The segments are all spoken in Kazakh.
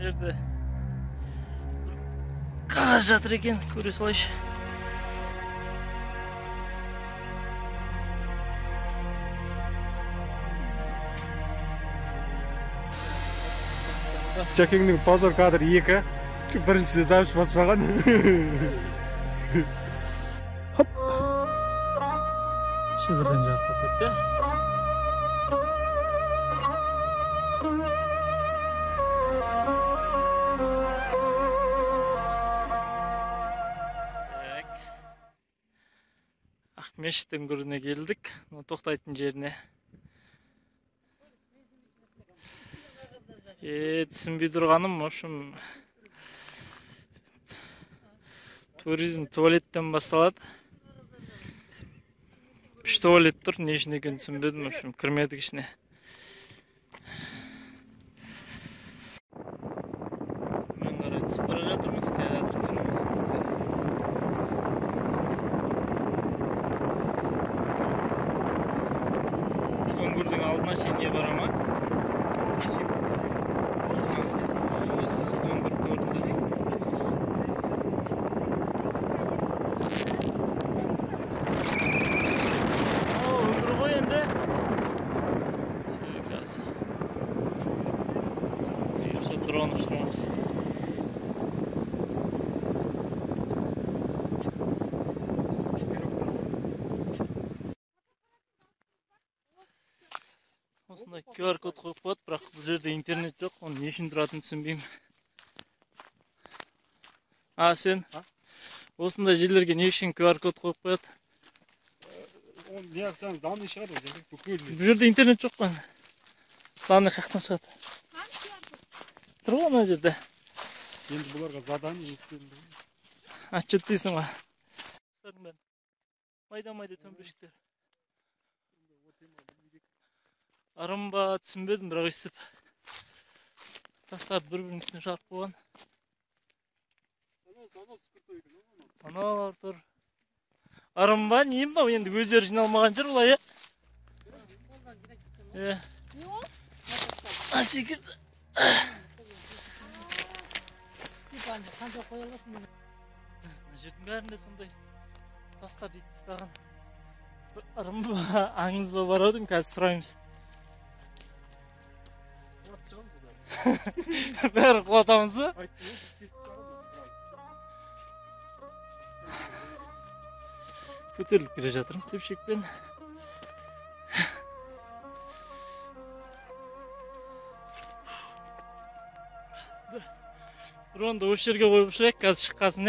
жерде қағаз жатыр екен, көре салайыншы. Жәкеңнің позор кадр 2, біріншіде завуч баспаған. Хоп. Шедірден жаққа көтті. Ақмешіт үңгіріне келдік, тоқтайтын жеріне. Түсінбей тұрғаным, ошым туризм туалеттен басталады. 3 туалет тұр, не үшін екенін түсінбедім, ошым кірмедік ішіне. Мен қарай түсіп бара жатырмыз, қазір көрміз. Үңгірдің алдына шейін не бара ма? Дрон ұштырамыз. Осындай QR код қойып қойды, бірақ бұл жерде интернет жоқ, оны не үшін тұратынын түсінбеймін. Сен? Осындай жерлерге не үшін QR код қойып қояды? Оны не ақсаңыз, данный шығады, бұл жерде интернет жоқ қой. Данный қаяқтан шығады. Тұр ғой ана жерде. Енді бұларға задание істеймін. Отчет дейсің ба? Майда-майда төмпешіктер. Арым ба түсінбедім, бірақ естіп. Тастап бір-бірінің үстіне жарып қойған. Аналар тұр. Арым ба, нейім ба? Енді өздері жиналмаған жер бұлай, секірді. Жердің бәрінде сондай тастар дейді тастаған. Ырым ба, аңыз ба бар аудың, қазір сұраймыз. Бәрі құлатамыз ба? Көтеріліп келе жатырмыз тепшекпен. Дронды осы жерге қойып жүрек, қазір шыққасын,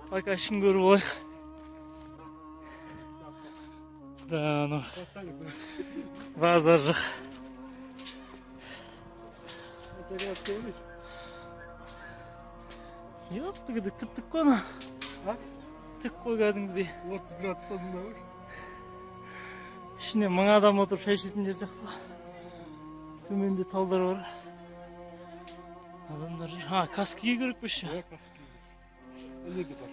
Пока ішін көріп олайық. Да, базар жық. Yok, tık tık konu. Tık koy kәдімгідей. 30 градус фазында бар. İçine 1000 адам отырып шай ішетін жер сияқты. Төменде талдар бар. Адамдар жүр. Каска кию керек пе ше? Каска кию. Өнеге бар.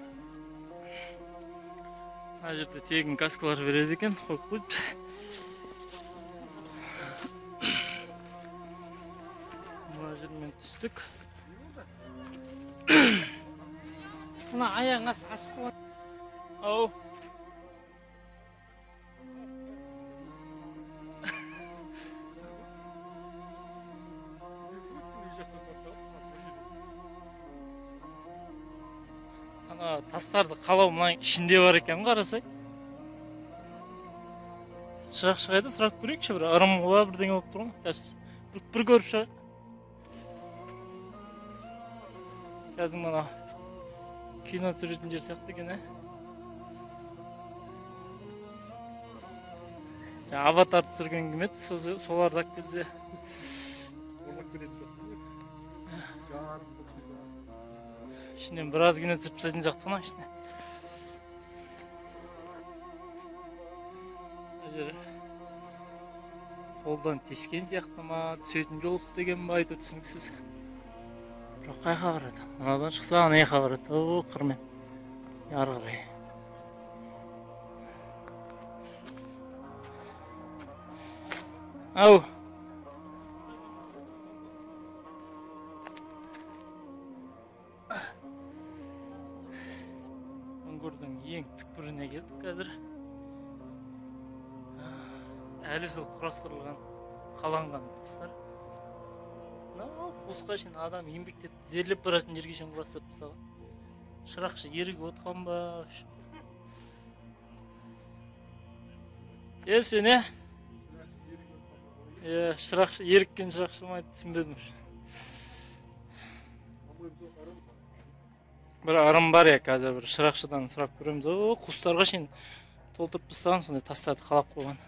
Ана жерде тегін каскалар береді екен, қойып қойды. Мына жермен түстік. Мына аяғың астын ашып қойған. Ау. Ана тастарды қалау мына ішінде бар екен, қарасай. Шырақ шығайды, сұрақ көрейікші, бір ырым ба бірдеңе болып тұр ғой. Бір көріп шығайық. Кәдімгі мына кино түсіретін жер сияқты екен, Аватар түсірген кім еді, соларды алып келсе. Ішінен біраз кино түсіріп тастайтын сияқты ма ішіне. Қолдан тескен сияқты ма, түсетін жол істеген ба, айту түсініксіз. Жоқ, қайқа барады? Мынадан шықса, анайқа барады. О, қырмен. Ярғырай. Ау, әлі жыл құрастырылған, қаланған тастар. Қосқа шейін адам еңбектеп, зерлеп баратын жерге шейін құрастырып тастаған. Шырақшы ерігіп отқан ба? Сен, шырақшы, еріккен шырақшы ма түсінбедім. Бір арым бар қазір бір шырақшыдан сұрап көреміз. Құстарға шейін толтырып тастаған, сондай тастарды қалап қойған.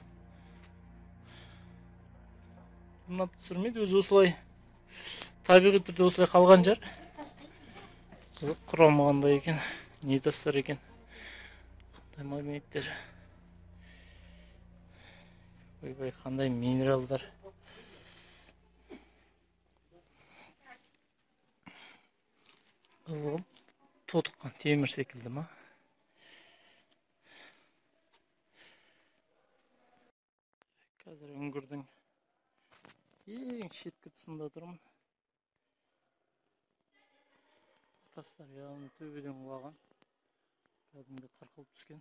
Ұнап түсірмейді, өзі осылай табиғи түрде осылай қалған жер. Қызық, құрамы қандай екен, не тастар екен, қандай магниттер, ойбай, қандай минералдар. Қызығы тотыққан темір секілді ма? Қазір үңгірдің ең шеткі тұсында тұрмын. Тастар яғни төбеден құлаған, кәдімгі қырқылып түскен.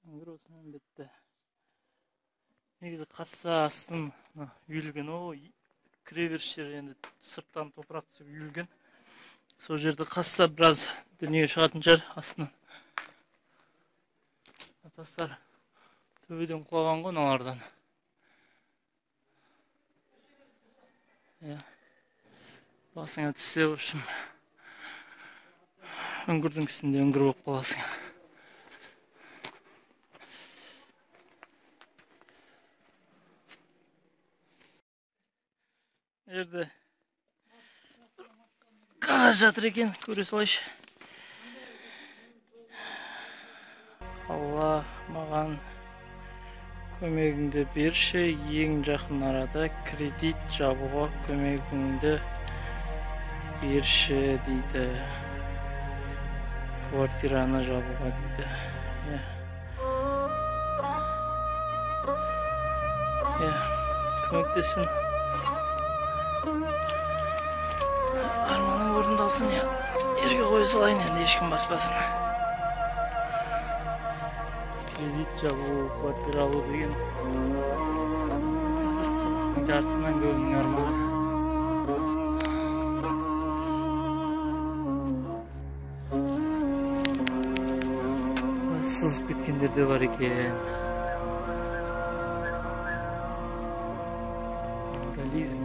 Үңгір осымен бітті. Негізі қасса астын үйілген, кіреберіс жер енді сырттан топырақ түсіп үйілген. Сол жерді қасса біраз дүние шығатын жер астынан. Тастар төбеден құлаған ғой мыналардан. Басыңа түссе, в общем, үңгірдің үстінде үңгір болып қаласың. Жерде қағаз жатыр екен, көре салайшы. Алла маған көмегіңді берші, ең жақын арада кредит жабуға көмегіңді берші дейді. Квартираны жабуға дейді. Көмектесін. Арманың орындалсын, ерге қойы салайын, енді ешкім баспасын. Кредит жабу, квартира алу деген жартысынан көбінің арманы. Сызып кеткендер де бар екен. Вандализм.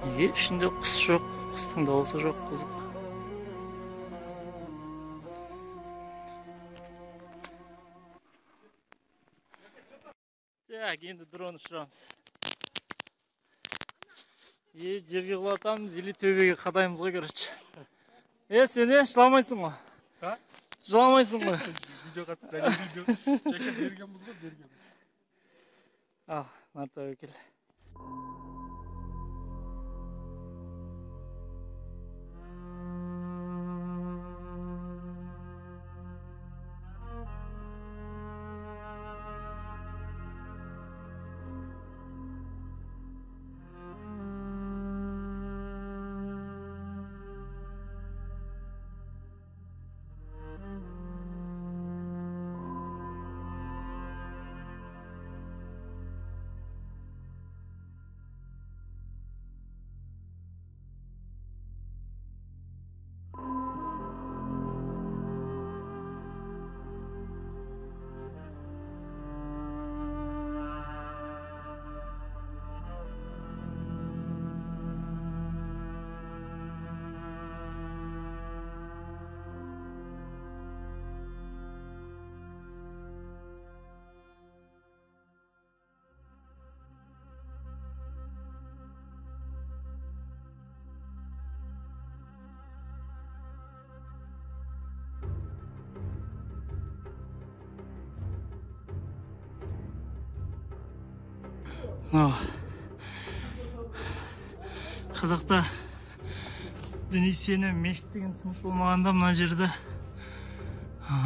Неге ішінде құс жоқ, құстың дауысы жоқ, қызық. Енді дрон ұшырамыз. Жерге құлатамыз, или төбеге қадаймыз ғой, короче. Сен жыламайсың ғой? Жыламайсың ғой? Видео қатысты, дәлел видео. Жеке бергенбіз ғой, бергенбіз. Ал, нарта өкел. Қазақта діни сенім мешіт деген түсінік болмағанда мына жерді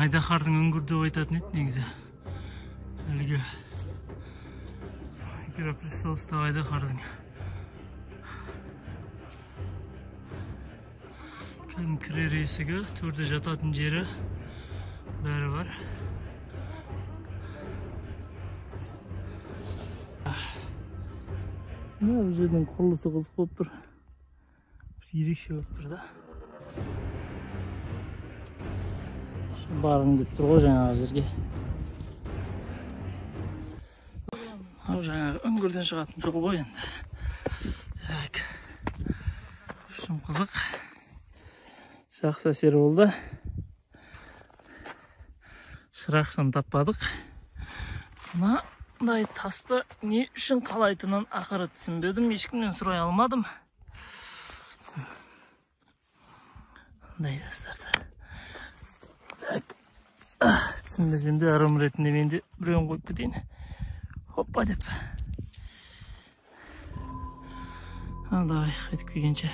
Айдахардың үңгір деп айтатын еді негізі. Әлгі Игра престоловтағы Айдахардың кірер есігі, төрде жататын жері бәрі бар. Бұл жердің құрылысы қызық болып тұр. Ерекше болып тұр да. Барғым келіп тұр ғой жаңағы жерге. Ау жаңағы үңгірден шығатын жол ғой енді. Так. Шым қызық. Жақсы әсер болды. Шырақшын таппадық. Мынандай тасты не үшін қалайтынын ақыры түсінбедім. Ешкімнен сұрай алмадым. Мындай тастарды. Так. Түсінбесем де арым ретінде мен де біреуін қойып кетейін. Hoppa деп. Ал давай, қайтып келгенше.